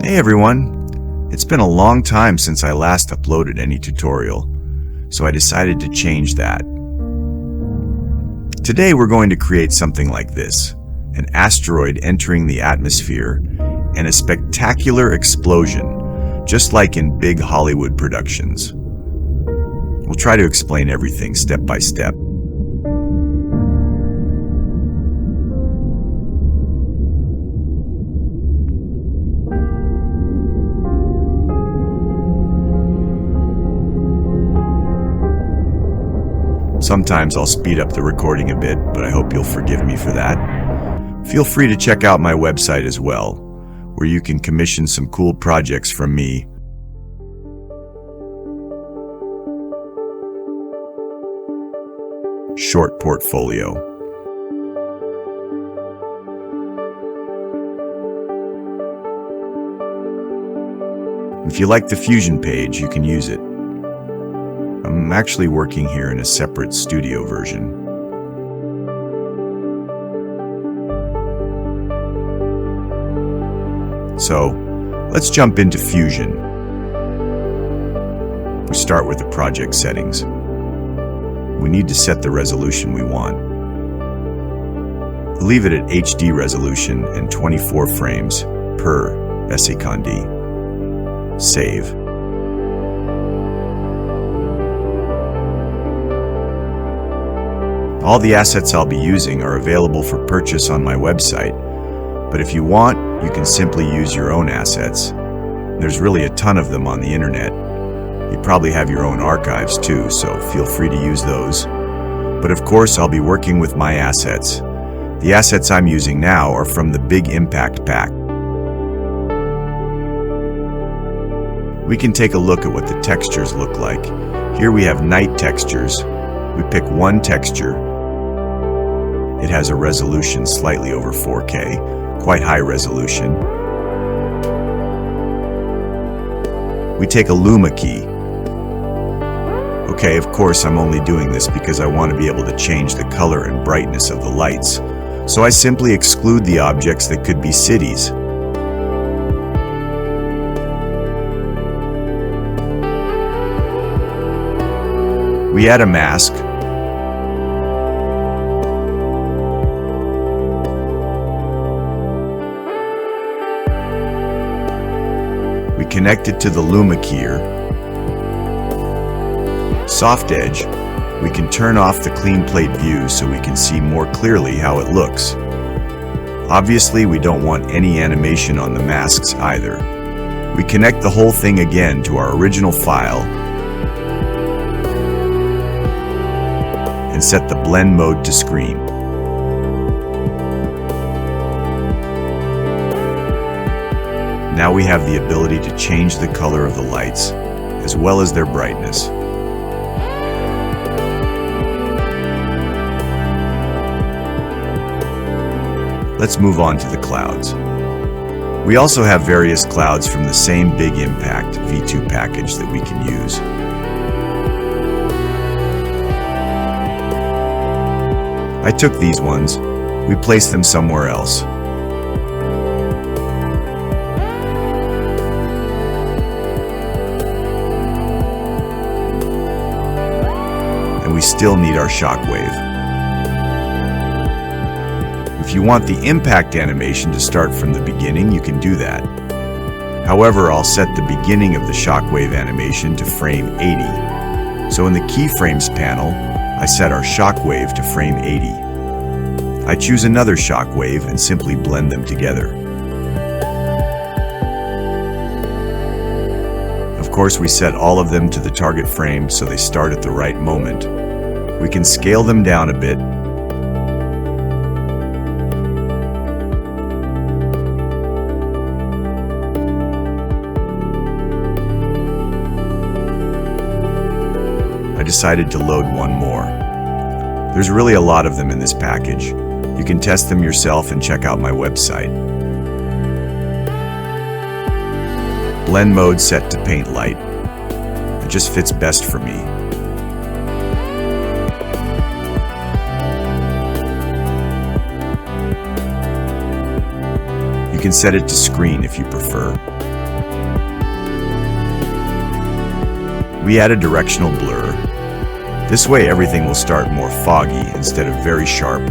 Hey everyone! It's been a long time since I last uploaded any tutorial, so I decided to change that. Today we're going to create something like this, an asteroid entering the atmosphere and a spectacular explosion, just like in big Hollywood productions. We'll try to explain everything step by step. Sometimes I'll speed up the recording a bit, but I hope you'll forgive me for that. Feel free to check out my website as well, where you can commission some cool projects from me. Short portfolio. If you like the Fusion page, you can use it. I'm actually working here in a separate studio version. So, let's jump into Fusion. We start with the project settings. We need to set the resolution we want. Leave it at HD resolution and 24 frames per second. Save. All the assets I'll be using are available for purchase on my website, but if you want, you can simply use your own assets. There's really a ton of them on the internet. You probably have your own archives too, so feel free to use those. But of course, I'll be working with my assets. The assets I'm using now are from the Big Impact Pack. We can take a look at what the textures look like. Here we have night textures. We pick one texture. It has a resolution slightly over 4K, quite high resolution. We take a Luma key. Okay, of course I'm only doing this because I want to be able to change the color and brightness of the lights, so I simply exclude the objects that could be cities. We add a mask. We connect it to the Luma keyer. Soft edge, we can turn off the clean plate view so we can see more clearly how it looks. Obviously, we don't want any animation on the masks either. We connect the whole thing again to our original file and set the blend mode to screen. Now we have the ability to change the color of the lights, as well as their brightness. Let's move on to the clouds. We also have various clouds from the same Big Impact V2 package that we can use. I took these ones. We placed them somewhere else. And we still need our shockwave. If you want the impact animation to start from the beginning, you can do that. However, I'll set the beginning of the shockwave animation to frame 80. So in the keyframes panel, I set our shockwave to frame 80. I choose another shockwave and simply blend them together. Of course, we set all of them to the target frame so they start at the right moment. We can scale them down a bit. I decided to load one more. There's really a lot of them in this package. You can test them yourself and check out my website. Blend mode set to paint light. It just fits best for me. You can set it to screen if you prefer. We add a directional blur. This way everything will start more foggy instead of very sharp.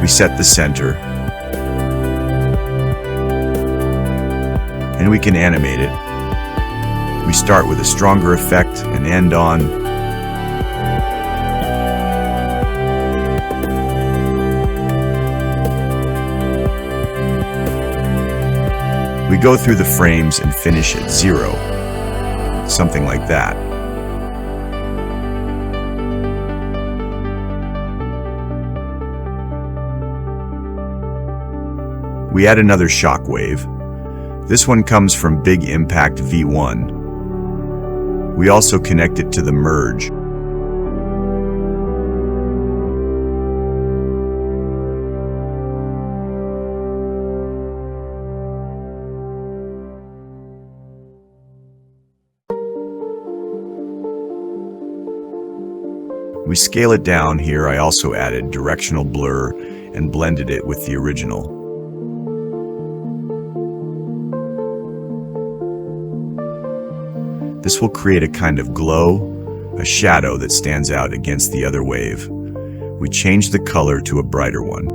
We set the center, and we can animate it. We start with a stronger effect and end on we go through the frames and finish at 0, something like that. We add another shock wave. This one comes from Big Impact V1. We also connect it to the merge. We scale it down. Here I also added directional blur and blended it with the original. This will create a kind of glow, a shadow that stands out against the other wave. We change the color to a brighter one.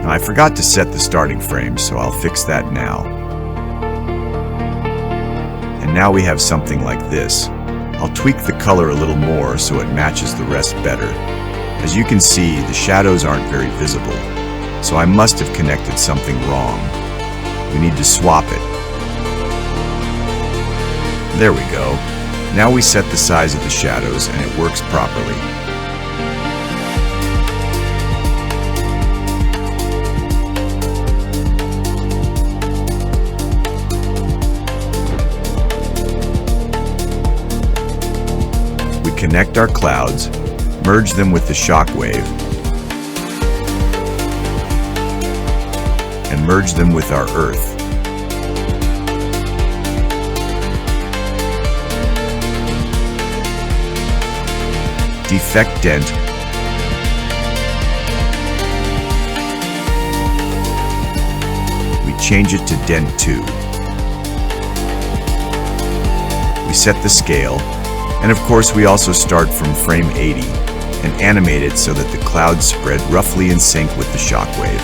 Now, I forgot to set the starting frame, so I'll fix that now. And now we have something like this. I'll tweak the color a little more so it matches the rest better. As you can see, the shadows aren't very visible, so I must have connected something wrong. We need to swap it. There we go. Now we set the size of the shadows and it works properly. Connect our clouds, merge them with the shock wave, and merge them with our Earth. Defect dent. We change it to dent 2. We set the scale. And of course, we also start from frame 80 and animate it so that the clouds spread roughly in sync with the shockwave.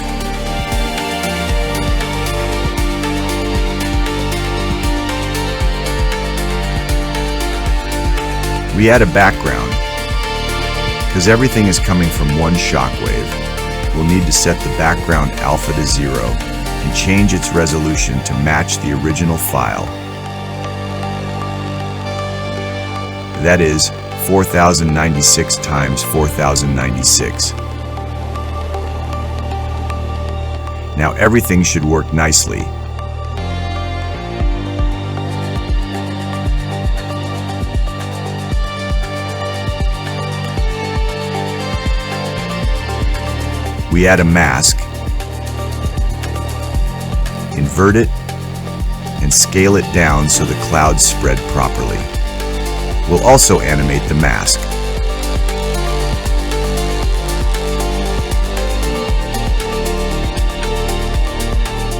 We add a background. Because everything is coming from one shockwave, we'll need to set the background alpha to 0 and change its resolution to match the original file. That is 4096 times 4096. Now everything should work nicely. We add a mask, invert it, and scale it down so the clouds spread properly. We'll also animate the mask.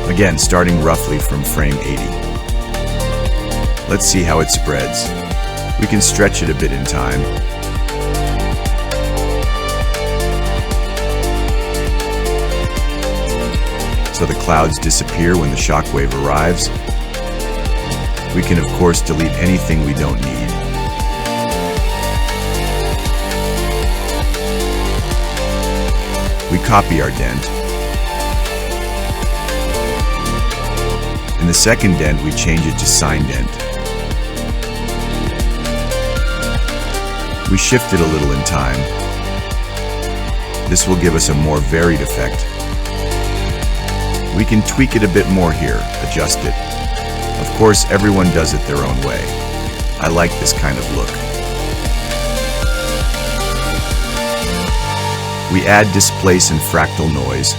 Again, starting roughly from frame 80. Let's see how it spreads. We can stretch it a bit in time. So the clouds disappear when the shockwave arrives. We can of course delete anything we don't need. We copy our dent. In the second dent, we change it to sign dent. We shift it a little in time. This will give us a more varied effect. We can tweak it a bit more here, adjust it. Of course, everyone does it their own way. I like this kind of look. We add displace and fractal noise.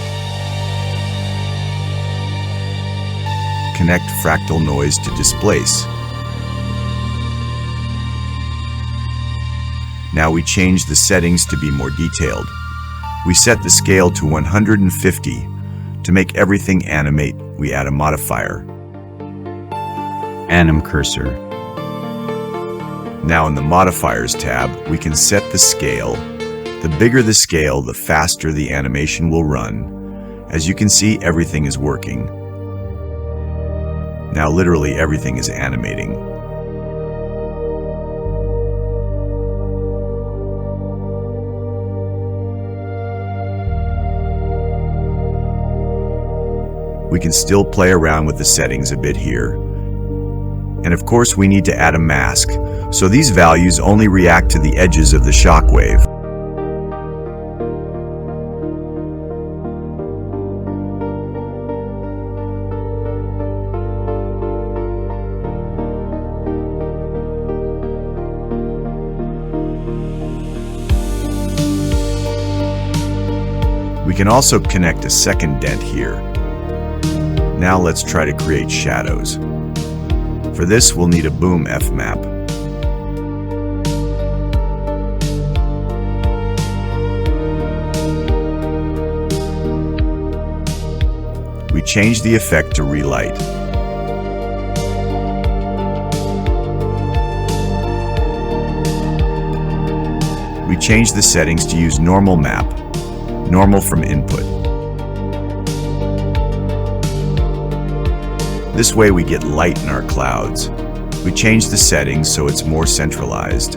Connect fractal noise to displace. Now we change the settings to be more detailed. We set the scale to 150. To make everything animate, we add a modifier. Anim cursor. Now in the Modifiers tab, we can set the scale. The bigger the scale, the faster the animation will run. As you can see, everything is working. Now literally everything is animating. We can still play around with the settings a bit here. And of course we need to add a mask, so these values only react to the edges of the shockwave. We can also connect a second dent here. Now let's try to create shadows. For this, we'll need a boom F map. We change the effect to relight. We change the settings to use normal map, normal from input. This way we get light in our clouds. We change the settings so it's more centralized.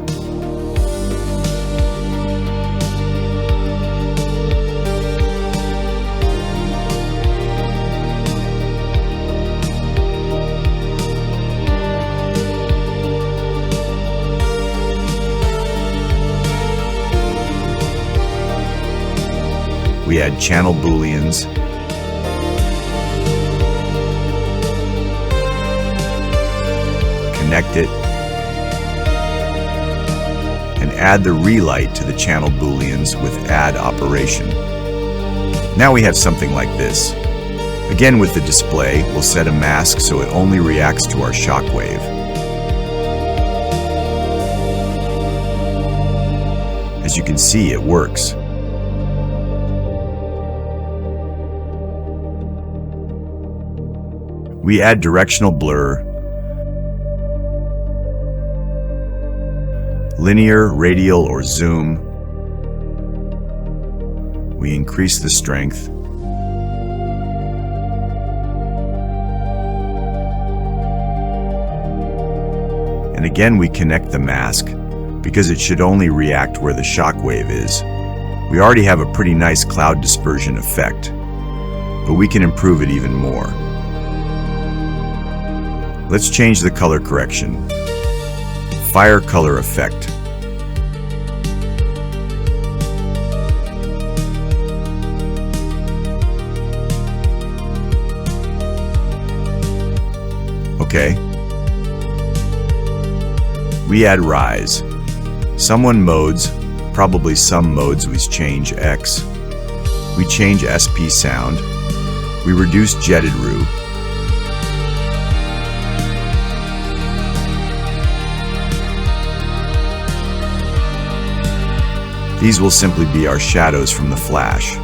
We add channel booleans, connect it, and add the relight to the channel booleans with add operation. Now we have something like this. Again with the display, we'll set a mask so it only reacts to our shockwave. As you can see, it works. We add directional blur, linear, radial, or zoom. We increase the strength. And again, we connect the mask because it should only react where the shockwave is. We already have a pretty nice cloud dispersion effect, but we can improve it even more. Let's change the color correction. Fire color effect. Okay. We add rise. Someone modes, probably some modes we change X. We change SP sound. We reduce jetted roux. These will simply be our shadows from the flash.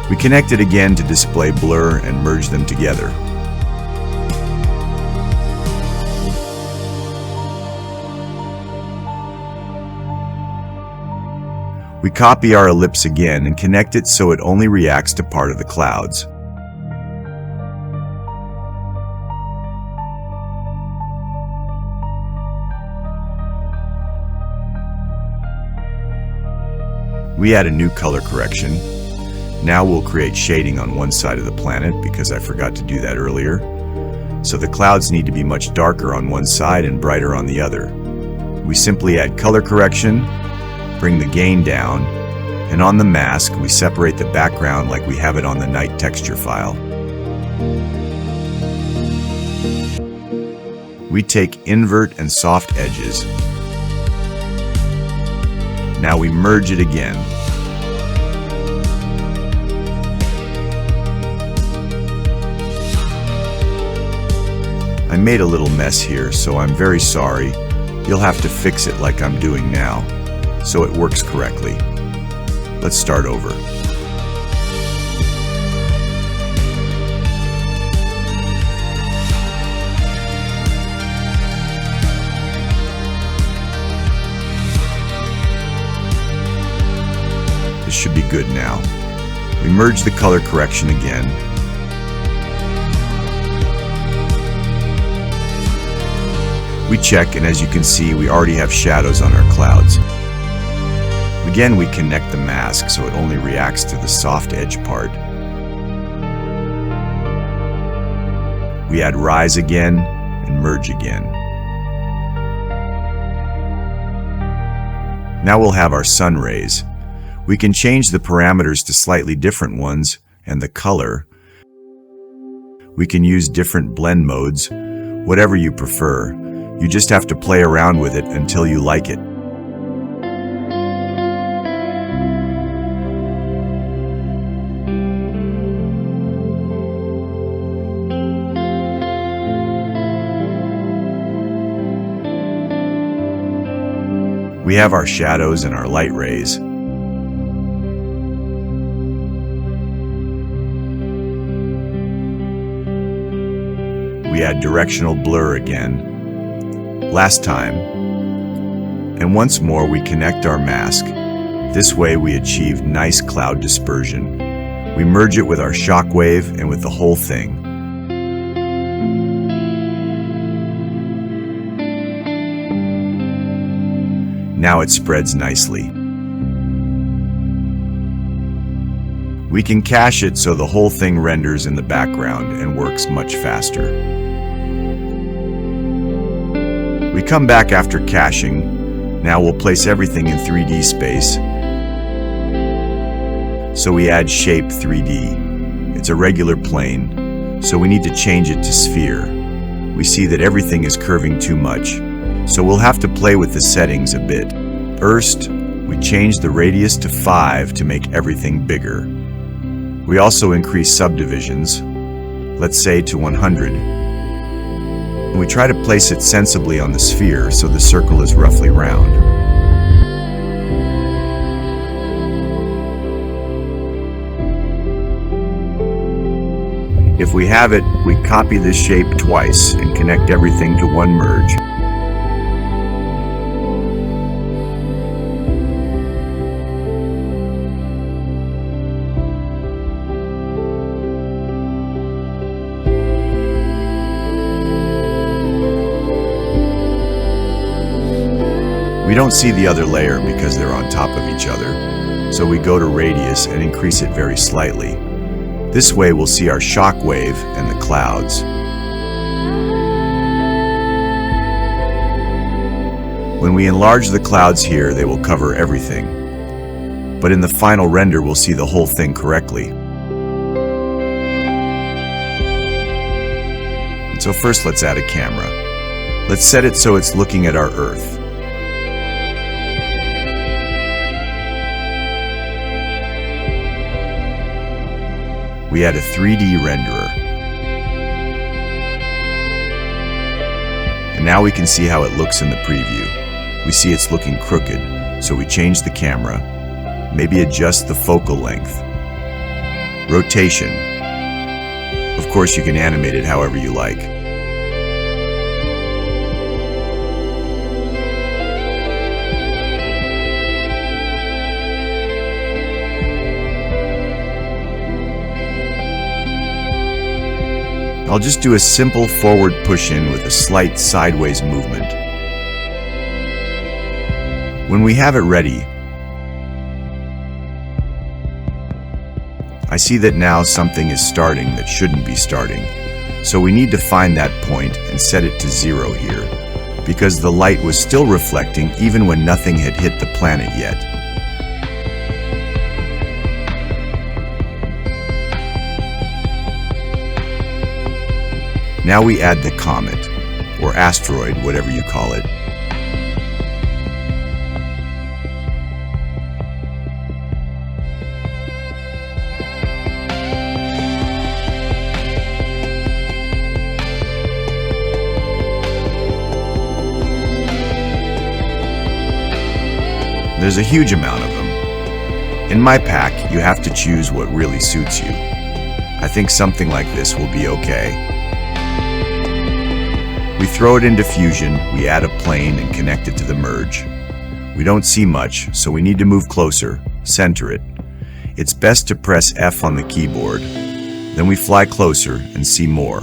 We connect it again to display blur and merge them together. We copy our ellipse again and connect it so it only reacts to part of the clouds. We add a new color correction. Now we'll create shading on one side of the planet because I forgot to do that earlier. So the clouds need to be much darker on one side and brighter on the other. We simply add color correction, bring the gain down, and on the mask we separate the background like we have it on the night texture file. We take invert and soft edges. Now we merge it again. I made a little mess here, so I'm very sorry. You'll have to fix it like I'm doing now, so it works correctly. Let's start over. This should be good now. We merge the color correction again. We check, and as you can see, we already have shadows on our clouds. Again, we connect the mask so it only reacts to the soft edge part. We add rise again and merge again. Now we'll have our sun rays. We can change the parameters to slightly different ones and the color. We can use different blend modes, whatever you prefer. You just have to play around with it until you like it. We have our shadows and our light rays. We add directional blur again. Last time, and once more we connect our mask. This way we achieve nice cloud dispersion. We merge it with our shockwave and with the whole thing. Now it spreads nicely. We can cache it so the whole thing renders in the background and works much faster. We come back after caching. Now we'll place everything in 3D space. So we add shape 3D. It's a regular plane, so we need to change it to sphere. We see that everything is curving too much, so we'll have to play with the settings a bit. First, we change the radius to 5 to make everything bigger. We also increase subdivisions, let's say to 100. And we try to place it sensibly on the sphere so the circle is roughly round. If we have it, we copy this shape twice and connect everything to one merge. We don't see the other layer because they're on top of each other, so we go to radius and increase it very slightly. This way we'll see our shock wave and the clouds. When we enlarge the clouds here, they will cover everything. But in the final render, we'll see the whole thing correctly. And so first let's add a camera. Let's set it so it's looking at our Earth. We add a 3D renderer. And now we can see how it looks in the preview. We see it's looking crooked, so we change the camera, maybe adjust the focal length. Rotation. Of course, you can animate it however you like. I'll just do a simple forward push-in with a slight sideways movement. When we have it ready, I see that now something is starting that shouldn't be starting. So we need to find that point and set it to 0 here, because the light was still reflecting even when nothing had hit the planet yet. Now we add the comet, or asteroid, whatever you call it. There's a huge amount of them. In my pack, you have to choose what really suits you. I think something like this will be okay. We throw it into fusion, we add a plane and connect it to the merge. We don't see much, so we need to move closer, center it. It's best to press F on the keyboard. Then we fly closer and see more.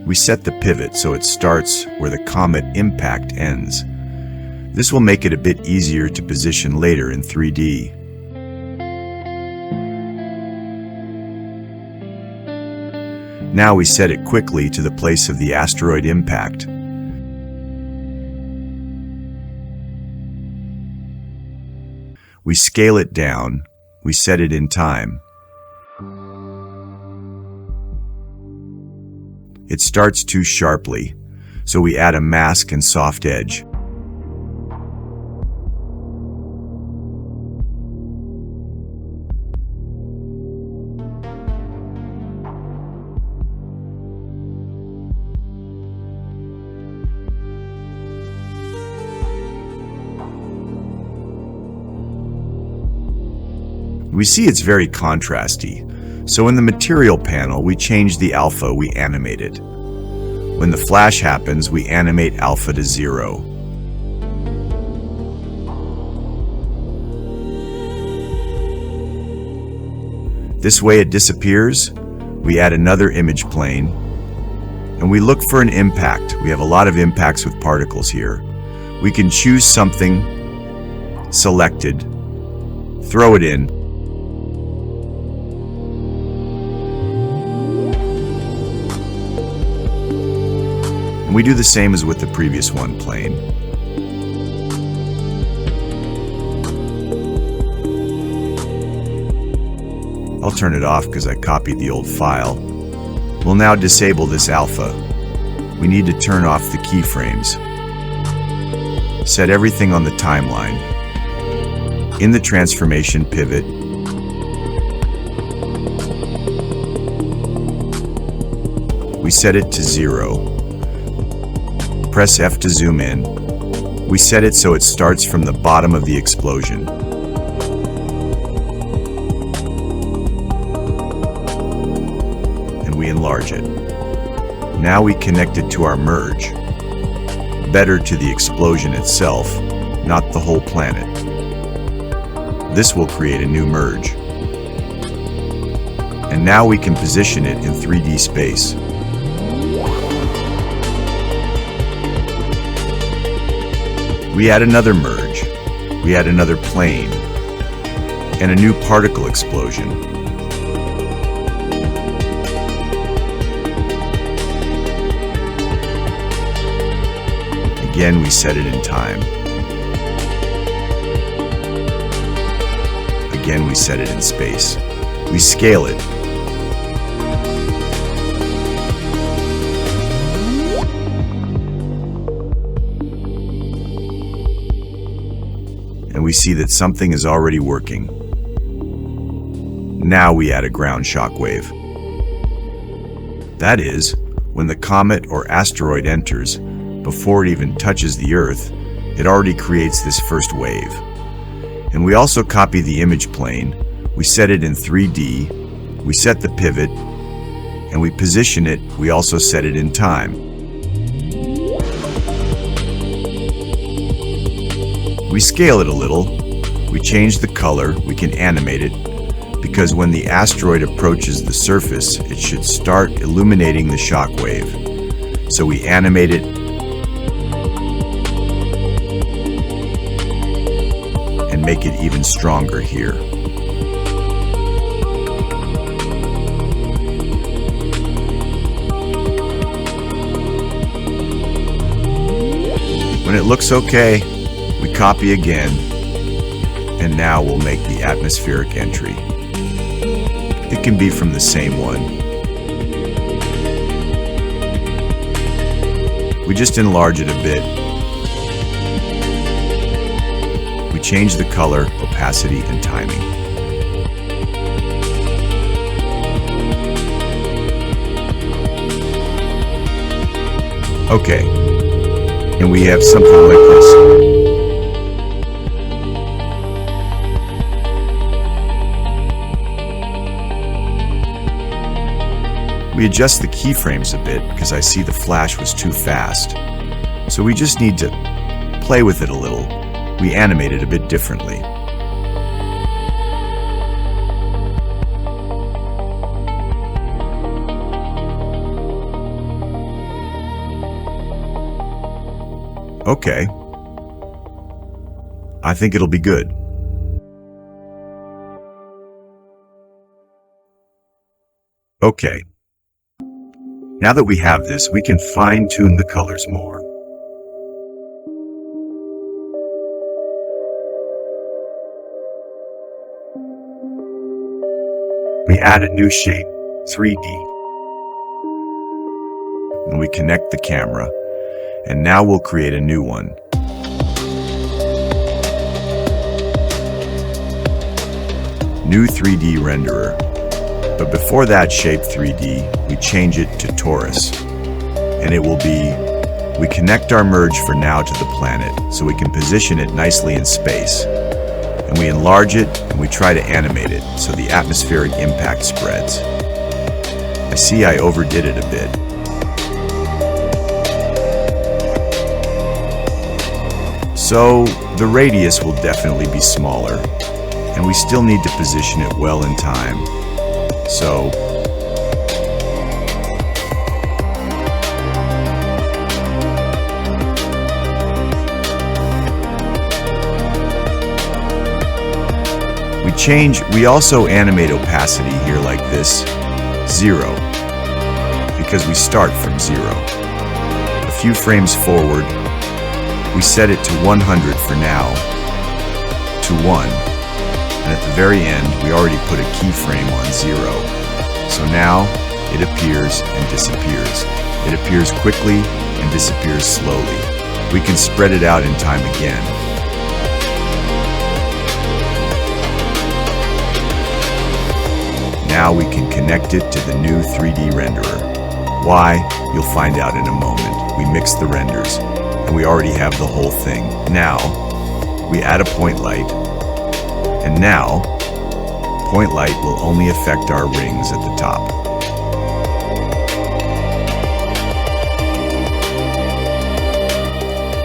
We set the pivot so it starts where the comet impact ends. This will make it a bit easier to position later in 3D. Now we set it quickly to the place of the asteroid impact. We scale it down, we set it in time. It starts too sharply, so we add a mask and soft edge. We see it's very contrasty, so in the material panel we change the alpha, we animate it. When the flash happens, we animate alpha to 0. This way it disappears, we add another image plane, and we look for an impact. We have a lot of impacts with particles here. We can choose something selected, throw it in, we do the same as with the previous one plane. I'll turn it off because I copied the old file. We'll now disable this alpha. We need to turn off the keyframes. Set everything on the timeline. In the transformation pivot, we set it to 0. Press F to zoom in. We set it so it starts from the bottom of the explosion. And we enlarge it. Now we connect it to our merge. Better to the explosion itself, not the whole planet. This will create a new merge. And now we can position it in 3D space. We add another merge, we add another plane, and a new particle explosion. Again, we set it in time. Again, we set it in space. We scale it. And we see that something is already working. Now we add a ground shockwave. That is, when the comet or asteroid enters, before it even touches the Earth, it already creates this first wave. And we also copy the image plane, we set it in 3D, we set the pivot, and we position it, we also set it in time. We scale it a little, we change the color, we can animate it, because when the asteroid approaches the surface, it should start illuminating the shockwave. So we animate it and make it even stronger here. When it looks okay, we copy again, and now we'll make the atmospheric entry. It can be from the same one. We just enlarge it a bit. We change the color, opacity, and timing. Okay, and we have something like this. We adjust the keyframes a bit because I see the flash was too fast. So we just need to play with it a little. We animate it a bit differently. Okay. I think it'll be good. Okay. Now that we have this, we can fine-tune the colors more. We add a new shape, 3D. And we connect the camera, and now we'll create a new one. New 3D renderer. But before that shape 3D, we change it to torus. And it will be, we connect our merge for now to the planet so we can position it nicely in space. And we enlarge it and we try to animate it so the atmospheric impact spreads. I see I overdid it a bit. So the radius will definitely be smaller, and we still need to position it well in time. So we also animate opacity here like this, 0, because we start from 0. A few frames forward, we set it to 100 for now, to 1. And at the very end, we already put a keyframe on 0. So now, it appears and disappears. It appears quickly and disappears slowly. We can spread it out in time again. Now we can connect it to the new 3D renderer. Why? You'll find out in a moment. We mix the renders, and we already have the whole thing. Now, we add a point light. And now, point light will only affect our rings at the top.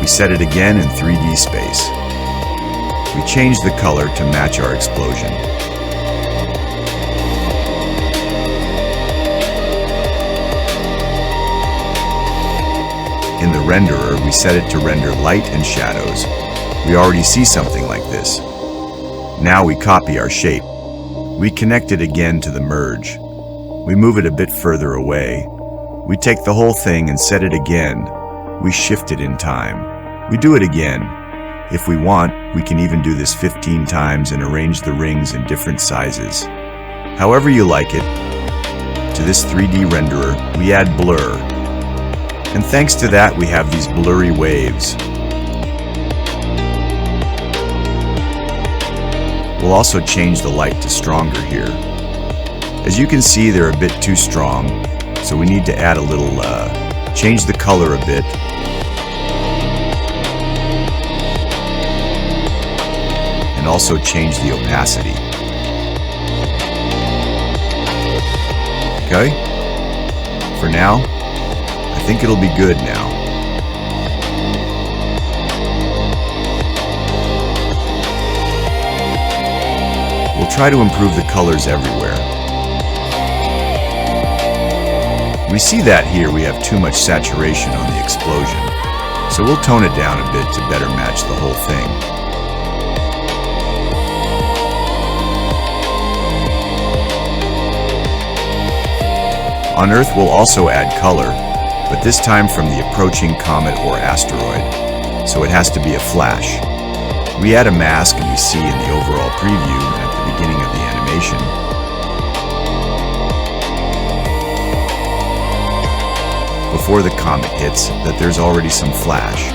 We set it again in 3D space. We change the color to match our explosion. In the renderer, we set it to render light and shadows. We already see something like this. Now we copy our shape. We connect it again to the merge. We move it a bit further away. We take the whole thing and set it again. We shift it in time. We do it again. If we want, we can even do this 15 times and arrange the rings in different sizes. However you like it. To this 3D renderer, we add blur. And thanks to that, we have these blurry waves. We'll also change the light to stronger here. As you can see, they're a bit too strong, so we need to add a little, change the color a bit. And also change the opacity. Okay? For now, I think it'll be good now. We'll try to improve the colors everywhere. We see that here we have too much saturation on the explosion, so we'll tone it down a bit to better match the whole thing. On Earth we'll also add color, but this time from the approaching comet or asteroid, so it has to be a flash. We add a mask and we see in the overall preview at the beginning of the animation. before the comet hits that there's already some flash.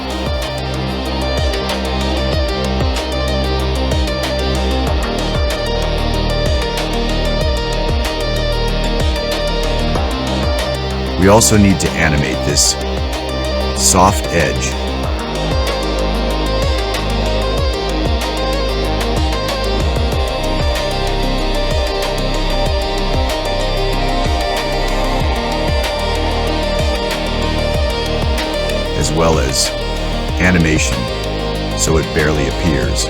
We also need to animate this soft edge. As well as animation, so it barely appears.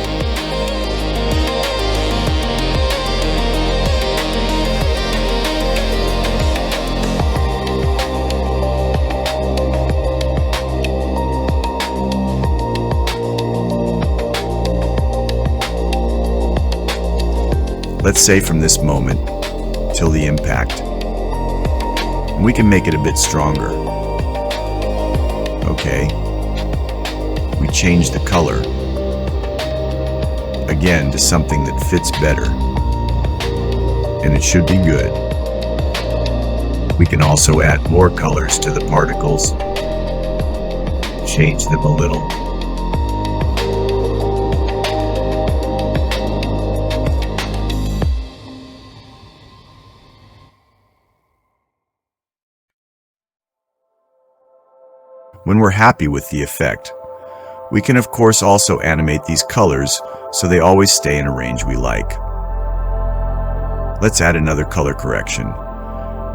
Let's say from this moment till the impact. And we can make it a bit stronger. Okay. We change the color again to something that fits better. And it should be good. We can also add more colors to the particles. Change them a little. When we're happy with the effect, we can of course also animate these colors so they always stay in a range we like. Let's add another color correction,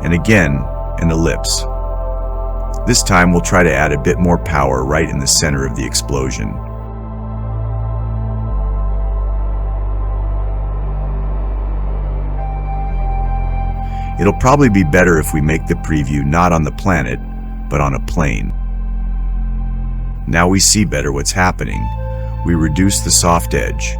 and again, an ellipse. This time we'll try to add a bit more power right in the center of the explosion. It'll probably be better if we make the preview not on the planet, but on a plane. Now we see better what's happening. We reduce the soft edge.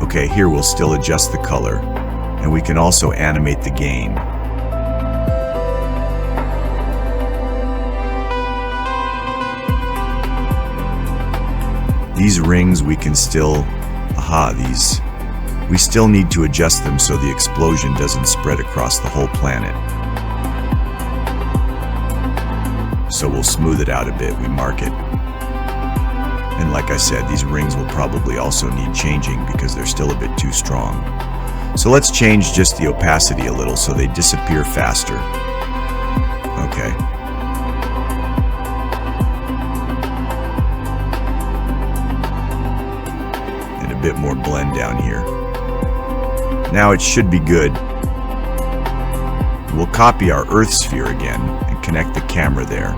Okay, here we'll still adjust the color, and we can also animate the gain. These rings we can still, we still need to adjust them so the explosion doesn't spread across the whole planet. So we'll smooth it out a bit, we mark it. And like I said, these rings will probably also need changing because they're still a bit too strong. So let's change just the opacity a little so they disappear faster. Okay. And a bit more blend down here. Now it should be good. We'll copy our Earth sphere again and connect the camera there.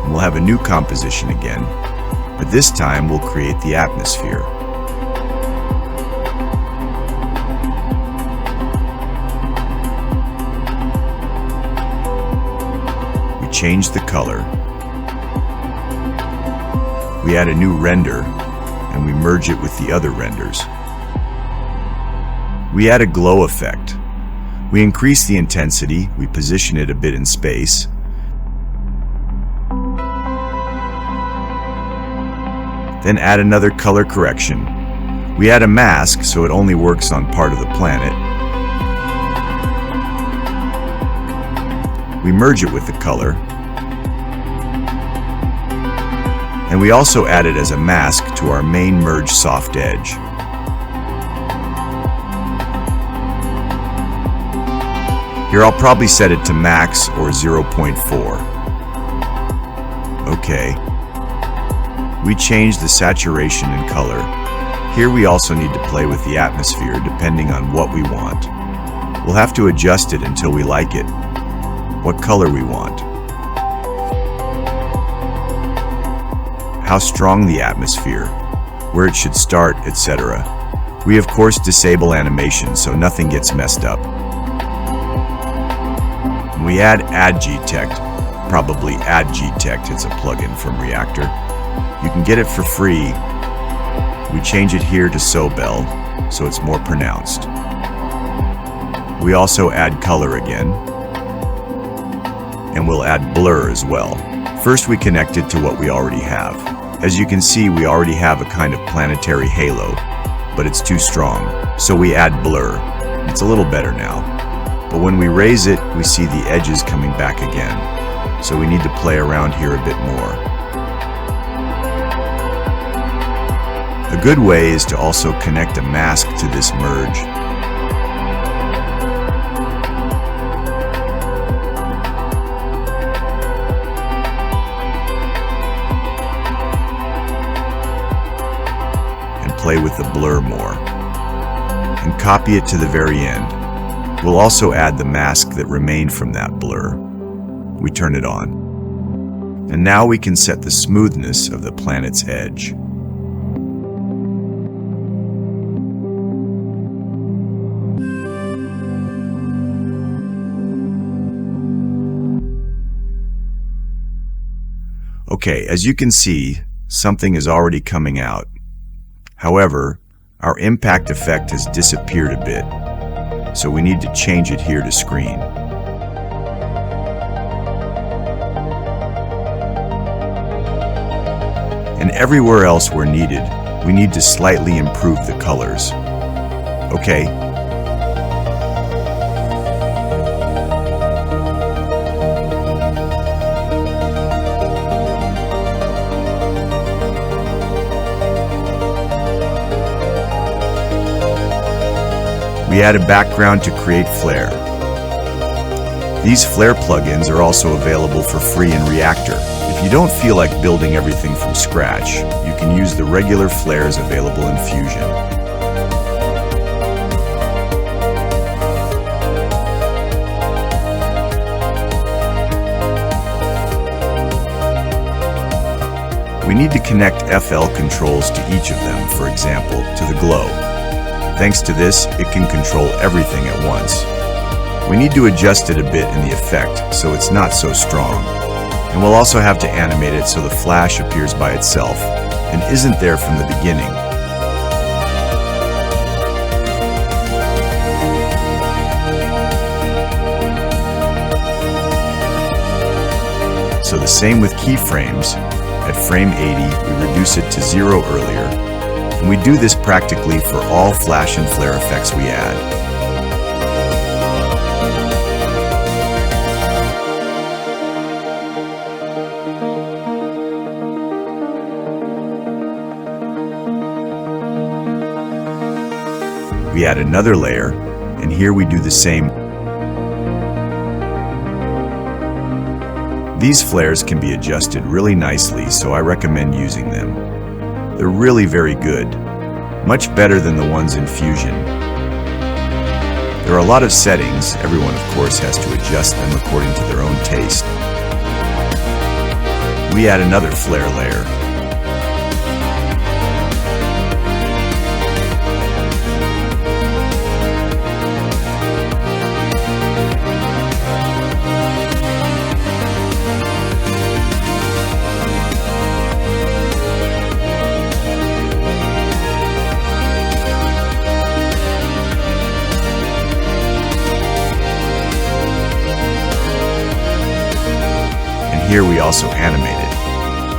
We'll have a new composition again, but this time we'll create the atmosphere. We change the color. We add a new render, and we merge it with the other renders. We add a glow effect. We increase the intensity, we position it a bit in space. Then add another color correction. We add a mask so it only works on part of the planet. We merge it with the color. And we also add it as a mask to our main merge soft edge. Here I'll probably set it to max or 0.4. Okay. We change the saturation and color. Here we also need to play with the atmosphere depending on what we want. We'll have to adjust it until we like it. What color we want. How strong the atmosphere, where it should start, etc. We of course disable animation so nothing gets messed up. When we add AdGTect, probably AdGTect, it's a plugin from Reactor. You can get it for free. We change it here to Sobel, so it's more pronounced. We also add color again, and we'll add blur as well. First we connect it to what we already have. As you can see, we already have a kind of planetary halo, but it's too strong, so we add blur. It's a little better now. But when we raise it, we see the edges coming back again, so we need to play around here a bit more. A good way is to also connect a mask to this merge. And play with the blur more. And copy it to the very end. We'll also add the mask that remained from that blur. We turn it on. And now we can set the smoothness of the planet's edge. Okay, as you can see, something is already coming out. However, our impact effect has disappeared a bit, so we need to change it here to screen. And everywhere else where needed, we need to slightly improve the colors. Okay. We add a background to create flare. These flare plugins are also available for free in Reactor. If you don't feel like building everything from scratch, you can use the regular flares available in Fusion. We need to connect FL controls to each of them, for example, to the glow. Thanks to this, it can control everything at once. We need to adjust it a bit in the effect so it's not so strong. And we'll also have to animate it so the flash appears by itself and isn't there from the beginning. So the same with keyframes. At frame 80, we reduce it to 0 earlier. And we do this practically for all flash and flare effects we add. We add another layer, and here we do the same. These flares can be adjusted really nicely, so I recommend using them. They're really very good, much better than the ones in Fusion. There are a lot of settings. Everyone, of course, has to adjust them according to their own taste. We add another flare layer. Here we also animate it.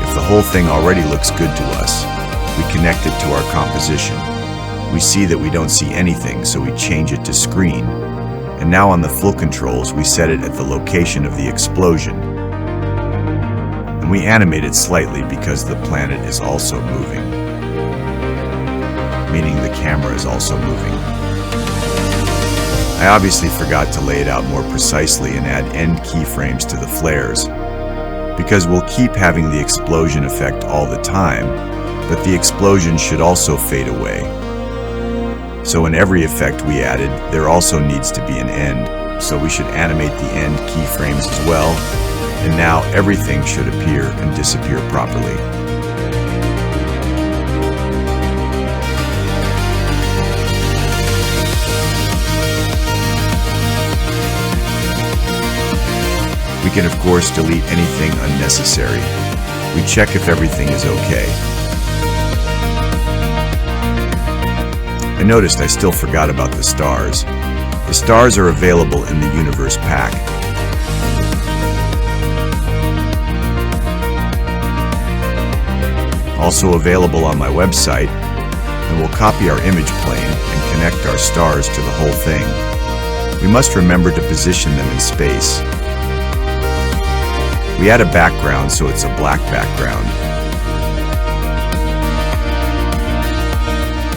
If the whole thing already looks good to us, we connect it to our composition. We see that we don't see anything, so we change it to screen. And now on the full controls, we set it at the location of the explosion. And we animate it slightly because the planet is also moving, meaning the camera is also moving. I obviously forgot to lay it out more precisely and add end keyframes to the flares, because we'll keep having the explosion effect all the time, but the explosion should also fade away. So in every effect we added, there also needs to be an end, so we should animate the end keyframes as well, and now everything should appear and disappear properly. can of course delete anything unnecessary. We check if everything is okay. I noticed I still forgot about the stars. The stars are available in the Universe Pack. Also available on my website, and we'll copy our image plane and connect our stars to the whole thing. We must remember to position them in space. We add a background so it's a black background.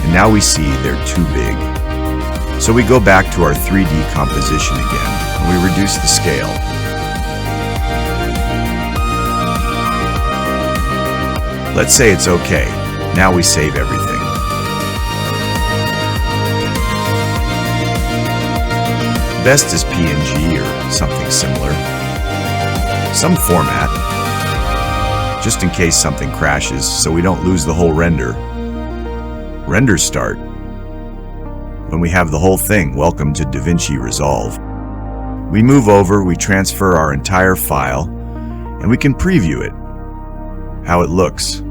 And now we see they're too big. So we go back to our 3D composition again, and we reduce the scale. Let's say it's okay. Now we save everything. Best is PNG or something similar. Some format, just in case something crashes, so we don't lose the whole render. Renders start. When we have the whole thing, welcome to DaVinci Resolve. We move over, we transfer our entire file, and we can preview it. How it looks.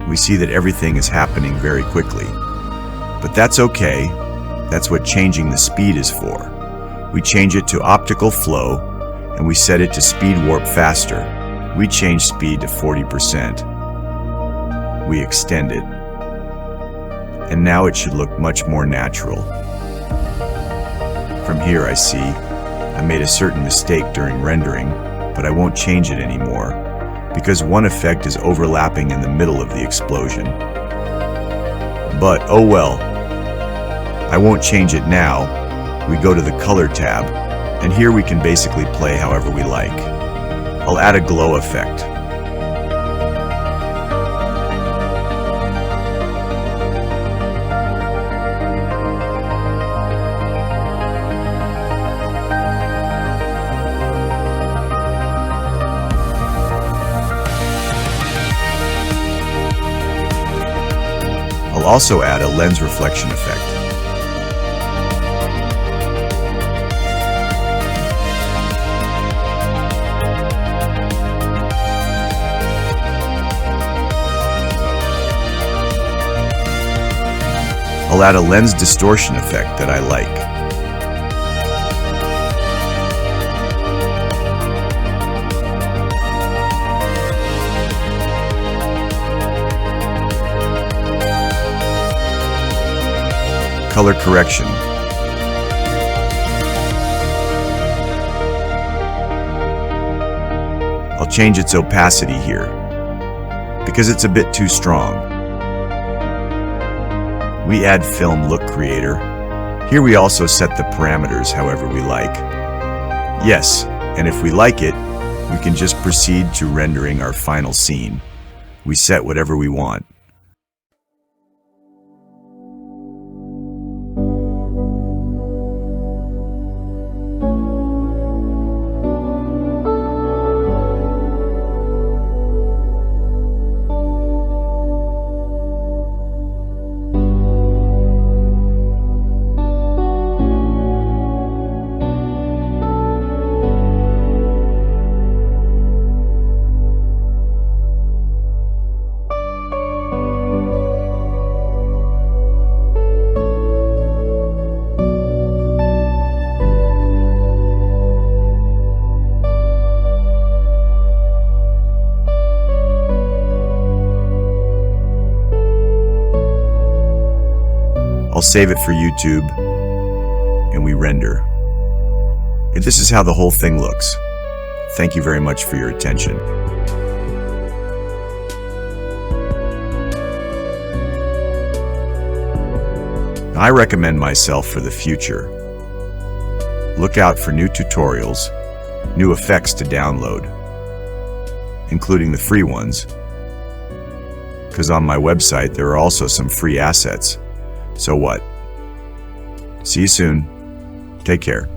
We see that everything is happening very quickly. But that's okay. That's what changing the speed is for. We change it to optical flow, and we set it to speed warp faster. We change speed to 40%. We extend it. And now it should look much more natural. From here I see I made a certain mistake during rendering, but I won't change it anymore, because one effect is overlapping in the middle of the explosion. But oh well, I won't change it now. We go to the Color tab, and here we can basically play however we like. I'll add a glow effect. I'll also add a lens reflection effect. I'll add a lens distortion effect that I like. Color correction. I'll change its opacity here, because it's a bit too strong. We add Film Look Creator. Here we also set the parameters however we like. Yes, and if we like it, we can just proceed to rendering our final scene. We set whatever we want. I'll save it for YouTube, and we render. And this is how the whole thing looks. Thank you very much for your attention. I recommend myself for the future. Look out for new tutorials, new effects to download, including the free ones, because on my website there are also some free assets. So what? See you soon. Take care.